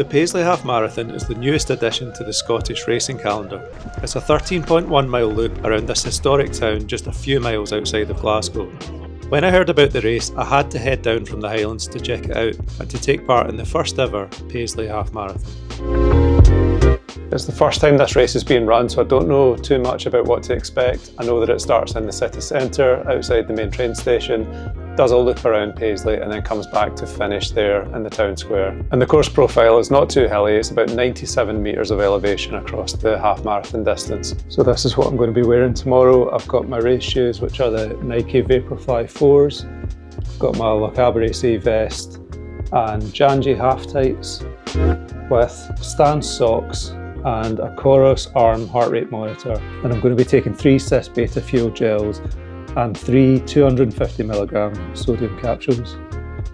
The Paisley Half Marathon is the newest addition to the Scottish racing calendar. It's a 13.1 mile loop around this historic town just a few miles outside of Glasgow. When I heard about the race, I had to head down from the Highlands to check it out and to take part in the first ever Paisley Half Marathon. It's the first time this race is being run, so I don't know too much about what to expect. I know that it starts in the city centre, outside the main train station, does a loop around Paisley and then comes back to finish there in the town square. And the course profile is not too hilly, it's about 97 metres of elevation across the half marathon distance. So this is what I'm going to be wearing tomorrow. I've got my race shoes, which are the Nike Vaporfly 4s. I've got my Le Cabaret C vest and Janji half tights with Stance socks and a Chorus arm heart rate monitor. And I'm going to be taking 3 cis beta fuel gels and 3 250mg sodium capsules.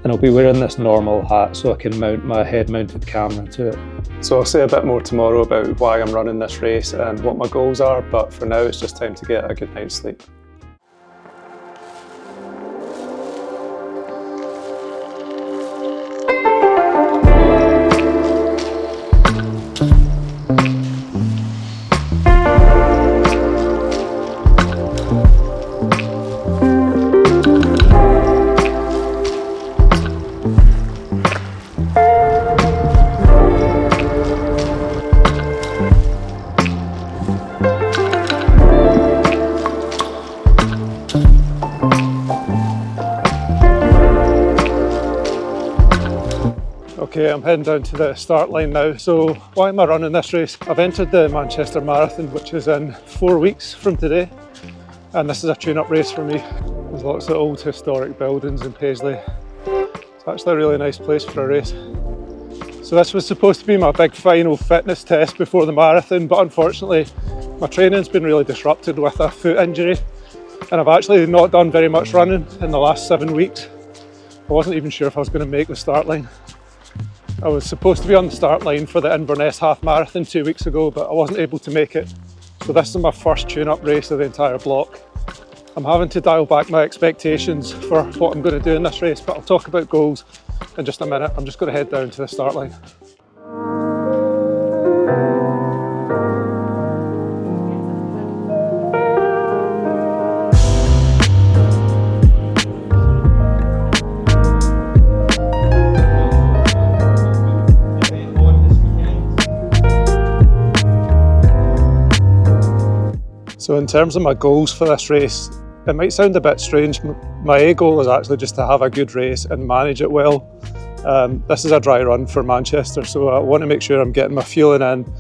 And I'll be wearing this normal hat so I can mount my head mounted camera to it. So I'll say a bit more tomorrow about why I'm running this race and what my goals are, but for now it's just time to get a good night's sleep. Okay, I'm heading down to the start line now. So why am I running this race? I've entered the Manchester Marathon, which is in 4 weeks from today. And this is a tune-up race for me. There's lots of old historic buildings in Paisley. It's actually a really nice place for a race. So this was supposed to be my big final fitness test before the marathon, but unfortunately my training's been really disrupted with a foot injury. And I've actually not done very much running in the last 7 weeks. I wasn't even sure if I was going to make the start line. I was supposed to be on the start line for the Inverness Half Marathon 2 weeks ago, but I wasn't able to make it. So this is my first tune-up race of the entire block. I'm having to dial back my expectations for what I'm going to do in this race, but I'll talk about goals in just a minute. I'm just going to head down to the start line. So in terms of my goals for this race, it might sound a bit strange. My A goal is actually just to have a good race and manage it well. This is a dry run for Manchester, so I want to make sure I'm getting my fueling in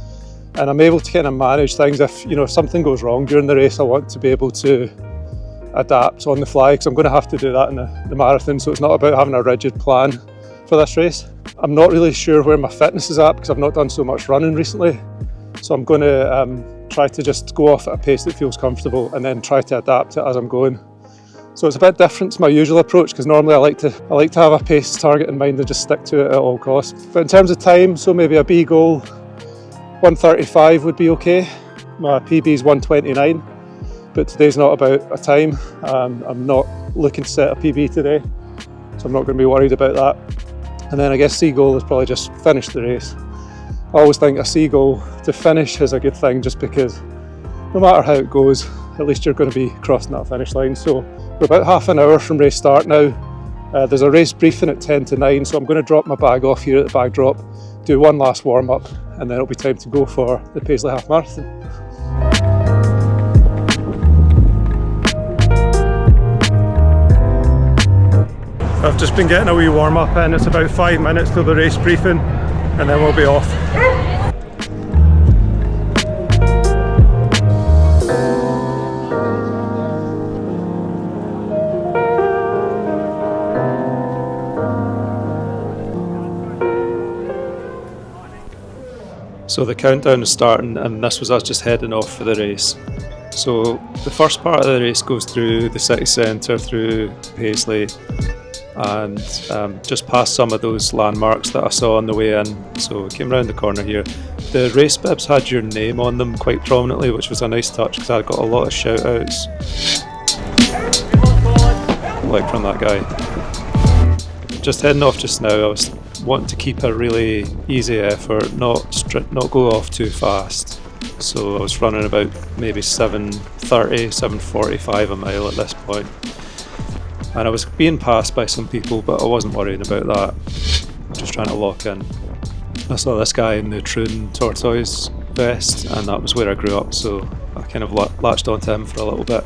and I'm able to kind of manage things. If something goes wrong during the race, I want to be able to adapt on the fly, because I'm going to have to do that in the marathon, so it's not about having a rigid plan for this race. I'm not really sure where my fitness is at because I've not done so much running recently, so I'm going to try to just go off at a pace that feels comfortable and then try to adapt it as I'm going. So it's a bit different to my usual approach, because normally I like to have a pace target in mind and just stick to it at all costs. But in terms of time, so maybe a B goal, 1:35 would be okay. My PB is 1:29, but today's not about a time. I'm not looking to set a PB today, so I'm not going to be worried about that. And then I guess C goal is probably just finish the race. I always think a C goal to finish is a good thing, just because no matter how it goes, at least you're going to be crossing that finish line. So we're about half an hour from race start now. There's a race briefing at 10 to 9, so I'm going to drop my bag off here at the bag drop, do one last warm up, and then it'll be time to go for the Paisley Half Marathon. I've just been getting a wee warm up in. It's about 5 minutes till the race briefing, and then we'll be off. So the countdown is starting, and this was us just heading off for the race. So the first part of the race goes through the city centre, through Paisley, and just past some of those landmarks that I saw on the way in. So we came round the corner here. The race bibs had your name on them quite prominently, which was a nice touch because I got a lot of shout outs, like from that guy. just heading off just now. I was wanting to keep a really easy effort, not go off too fast. So I was running about maybe 7:30, 7:45 a mile at this point. And I was being passed by some people, but I wasn't worrying about that. Just trying to lock in. I saw this guy in the Troon tortoise vest, and that was where I grew up, so I kind of latched onto him for a little bit.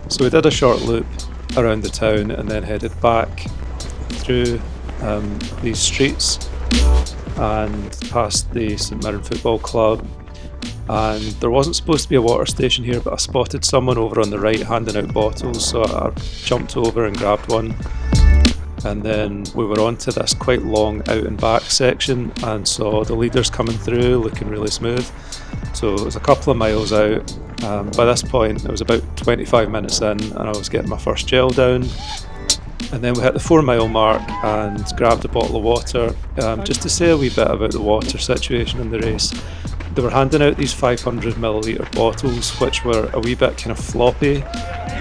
So we did a short loop around the town and then headed back through these streets and past the St Mirren Football Club. And there wasn't supposed to be a water station here, but I spotted someone over on the right handing out bottles, so I jumped over and grabbed one. And then we were on to this quite long out and back section and saw the leaders coming through looking really smooth. So it was a couple of miles out. By this point it was about 25 minutes in and I was getting my first gel down. And then we hit the 4 mile mark and grabbed a bottle of water. Just to say a wee bit about the water situation in the race. They were handing out these 500 millilitre bottles, which were a wee bit kind of floppy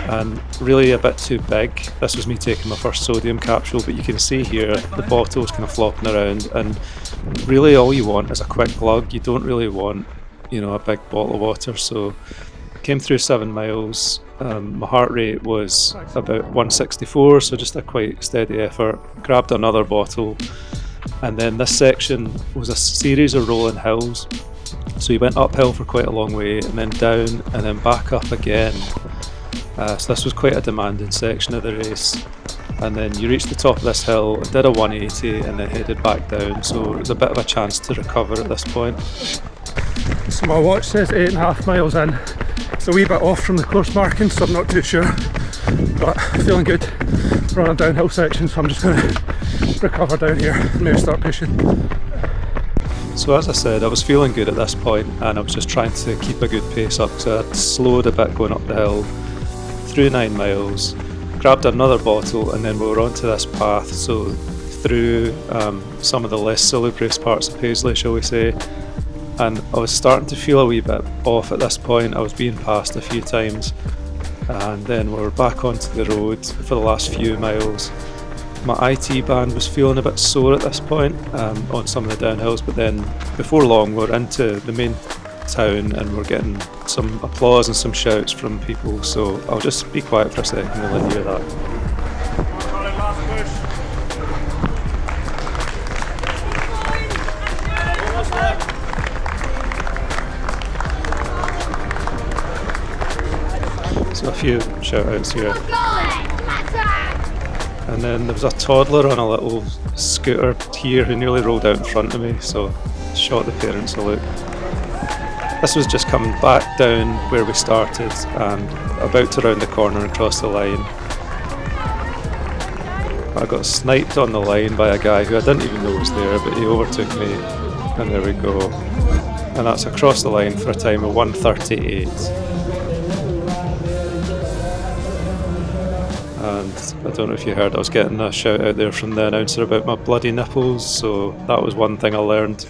and really a bit too big. This was me taking my first sodium capsule, but you can see here the bottle's kind of flopping around, and really all you want is a quick glug. You don't really want, a big bottle of water. So I came through 7 miles. My heart rate was about 164, so just a quite steady effort. Grabbed another bottle, and then this section was a series of rolling hills. So you went uphill for quite a long way and then down and then back up again. So this was quite a demanding section of the race. And then you reached the top of this hill, did a 180 and then headed back down. So it was a bit of a chance to recover at this point. So my watch says 8.5 miles in. It's a wee bit off from the course marking, so I'm not too sure. But feeling good. We're on a downhill section, so I'm just going to recover down here and maybe start pushing. So as I said, I was feeling good at this point and I was just trying to keep a good pace up, so I'd slowed a bit going up the hill, through 9 miles, grabbed another bottle, and then we were onto this path, so through some of the less salubrious parts of Paisley, shall we say, and I was starting to feel a wee bit off at this point. I was being passed a few times, and then we were back onto the road for the last few miles. My IT band was feeling a bit sore at this point on some of the downhills, but then before long we're into the main town and we're getting some applause and some shouts from people, so I'll just be quiet for a second and let you hear that. So a few shout outs here. And then there was a toddler on a little scooter here who nearly rolled out in front of me, so shot the parents a look. This was just coming back down where we started and about to round the corner and cross the line. I got sniped on the line by a guy who I didn't even know was there, but he overtook me, and there we go. And that's across the line for a time of 1:38. And I don't know if you heard, I was getting a shout out there from the announcer about my bloody nipples, so that was one thing I learned.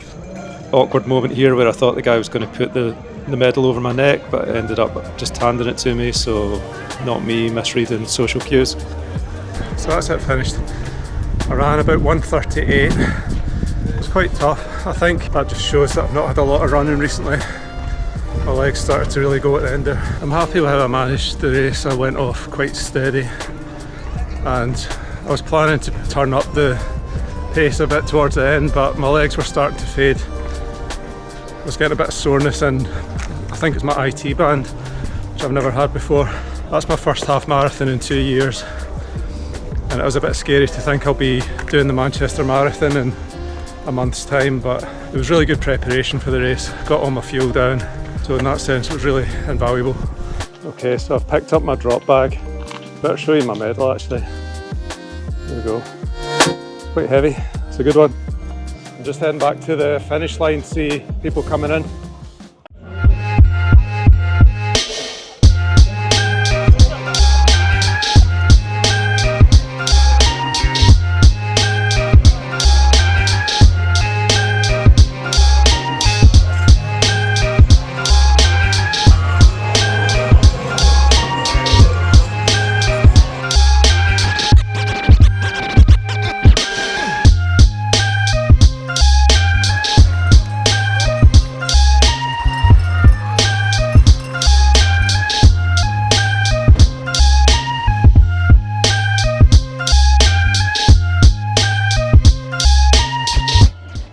Awkward moment here where I thought the guy was going to put the medal over my neck, but ended up just handing it to me, so not me misreading social cues. So that's it, finished. I ran about 1:38. It was quite tough. I think that just shows that I've not had a lot of running recently. My legs started to really go at the end there. I'm happy with how I managed the race. I went off quite steady, and I was planning to turn up the pace a bit towards the end, but my legs were starting to fade. I was getting a bit of soreness, and I think it's my IT band, which I've never had before. That's my first half marathon in 2 years, and it was a bit scary to think I'll be doing the Manchester Marathon in a month's time, but it was really good preparation for the race. Got all my fuel down, so in that sense it was really invaluable. Okay, so I've picked up my drop bag. Better show you my medal actually. There we go. It's quite heavy, it's a good one. I'm just heading back to the finish line to see people coming in.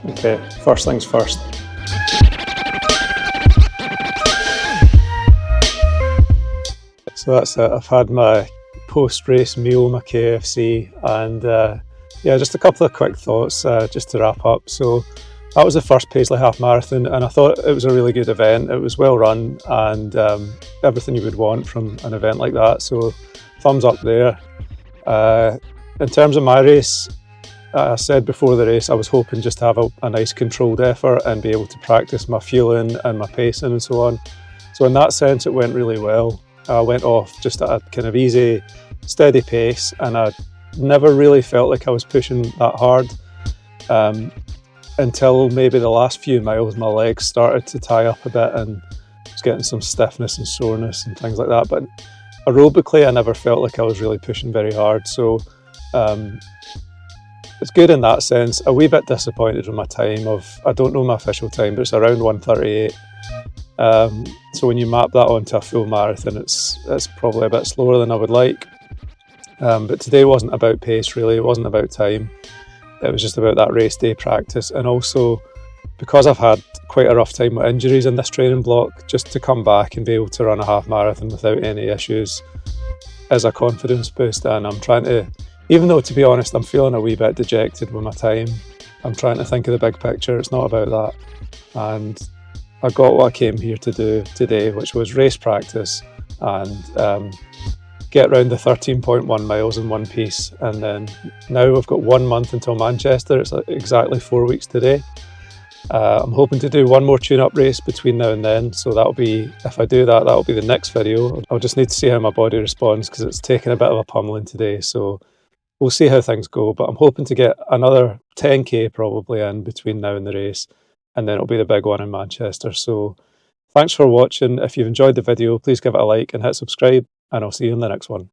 Okay, first things first. So that's it. I've had my post-race meal, my KFC, and yeah, just a couple of quick thoughts just to wrap up. So that was the first Paisley Half Marathon, and I thought it was a really good event. It was well run and everything you would want from an event like that. So thumbs up there. In terms of my race, I said before the race I was hoping just to have a nice controlled effort and be able to practice my fueling and my pacing and so on. So in that sense it went really well. I went off just at a kind of easy, steady pace, and I never really felt like I was pushing that hard until maybe the last few miles. My legs started to tie up a bit and I was getting some stiffness and soreness and things like that. But aerobically I never felt like I was really pushing very hard. So it's good in that sense. A wee bit disappointed with my time I don't know my official time, but it's around 1:38. So when you map that onto a full marathon, it's probably a bit slower than I would like. But today wasn't about pace really, it wasn't about time. It was just about that race day practice, and also because I've had quite a rough time with injuries in this training block, just to come back and be able to run a half marathon without any issues is a confidence boost. And I'm trying to, even though to be honest I'm feeling a wee bit dejected with my time, I'm trying to think of the big picture. It's not about that, and I got what I came here to do today, which was race practice and get around the 13.1 miles in one piece. And then now we've got 1 month until Manchester. It's exactly 4 weeks today. I'm hoping to do one more tune-up race between now and then. So that'll be, if I do that, that'll be the next video. I'll just need to see how my body responds because it's taken a bit of a pummeling today. So we'll see how things go. But I'm hoping to get another 10k probably in between now and the race. And then it'll be the big one in Manchester. So thanks for watching. If you've enjoyed the video, please give it a like and hit subscribe, and I'll see you in the next one.